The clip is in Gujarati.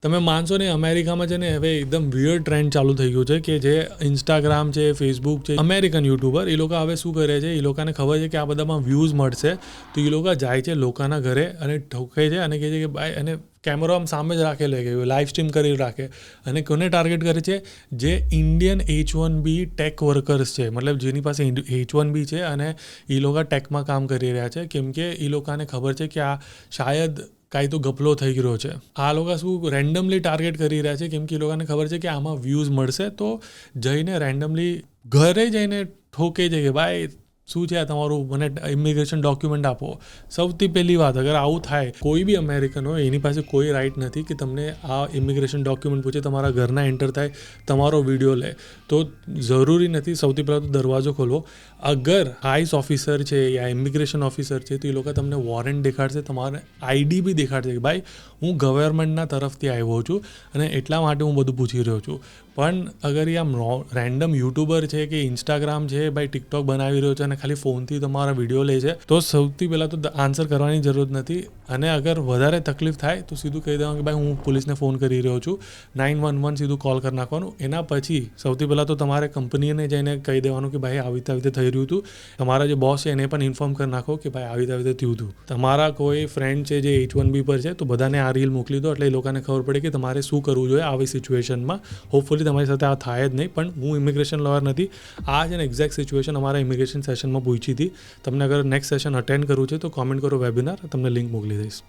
તમે માનશો નહીં, અમેરિકામાં છે ને હવે એકદમ વિયર્ડ ટ્રેન્ડ ચાલુ થઈ ગયું છે કે જે ઇન્સ્ટાગ્રામ છે, ફેસબુક છે, અમેરિકન યુટ્યુબર એ લોકો હવે શું કરે છે, એ લોકોને ખબર છે કે આ બધામાં વ્યૂઝ મળશે, તો એ લોકો જાય છે લોકોના ઘરે અને ઠોકે છે અને કહે છે કે ભાઈ, અને કેમેરો આમ સામે જ રાખેલો કે લાઈવ સ્ટ્રીમ કરી રાખે, અને કોને ટાર્ગેટ કરે છે, જે ઇન્ડિયન H1B ટેક વર્કર્સ છે, મતલબ જેની પાસે H1B છે અને એ લોકો ટેકમાં કામ કરી રહ્યા છે, કેમ કે એ લોકોને ખબર છે કે આ શાયદ કાંઈ તો ગપલો થઈ ગયો છે. આ લોકો શું રેન્ડમલી ટાર્ગેટ કરી રહ્યા છે, કેમ કે એ લોકોને ખબર છે કે આમાં વ્યૂઝ મળશે, તો જઈને રેન્ડમલી ઘરે જઈને ઠોકે છે કે ભાઈ શું છે આ તમારું, મને ઇમિગ્રેશન ડોક્યુમેન્ટ આપો. સૌથી પહેલી વાત, અગર આવું થાય, કોઈ બી અમેરિકન હોય એની પાસે કોઈ રાઇટ નથી કે તમને આ ઇમિગ્રેશન ડોક્યુમેન્ટ પૂછે, તમારા ઘરના એન્ટર થાય, તમારો વિડીયો લે. તો જરૂરી નથી, સૌથી પહેલાં તો દરવાજો ખોલો. અગર આઈસ ઓફિસર છે યા ઇમિગ્રેશન ઓફિસર છે, તો એ લોકો તમને વોરંટ દેખાડશે, તમારે આઈડી બી દેખાડશે કે ભાઈ હું ગવર્મેન્ટના તરફથી આવ્યો છું અને એટલા માટે હું બધું પૂછી રહ્યો છું. પણ અગર એ આમ રેન્ડમ યુટ્યુબર છે કે ઇન્સ્ટાગ્રામ છે, ભાઈ ટિકટોક બનાવી રહ્યો છે અને ખાલી ફોનથી તમારા વિડીયો લે છે, તો સૌથી પહેલાં તો આન્સર કરવાની જરૂરત નથી. અને અગર વધારે તકલીફ થાય તો સીધું કહી દેવાનું કે ભાઈ હું પોલીસને ફોન કરી રહ્યો છું, 911 સીધું કોલ કરી નાખવાનું. એના પછી સૌથી પહેલાં તો તમારે કંપનીને જઈને કહી દેવાનું કે ભાઈ આવી રીતે થઈ રહ્યું હતું, તમારા જે બોસ છે એને પણ ઇન્ફોર્મ કરી નાખો કે ભાઈ આવી રીતે થયું હતું. તમારા કોઈ ફ્રેન્ડ છે જે H1B પર છે, તો બધાને આ રીલ મોકલી દો, એટલે એ લોકોને ખબર પડે કે તમારે શું કરવું જોઈએ આવી સિચ્યુએશનમાં. હોપફુલી તમારી સાથે આ થાય જ નહીં, પણ હું ઇમિગ્રેશન લોયર નથી. આ છે ને એક્ઝેક્ટ સિચ્યુએશન અમારા ઇમિગ્રેશન સેશનમાં પૂછી હતી. તમને અગર નેક્સ્ટ સેશન અટેન્ડ કરવું છે તો કોમેન્ટ કરો વેબિનાર, તમને લિંક મોકલી દઈશ.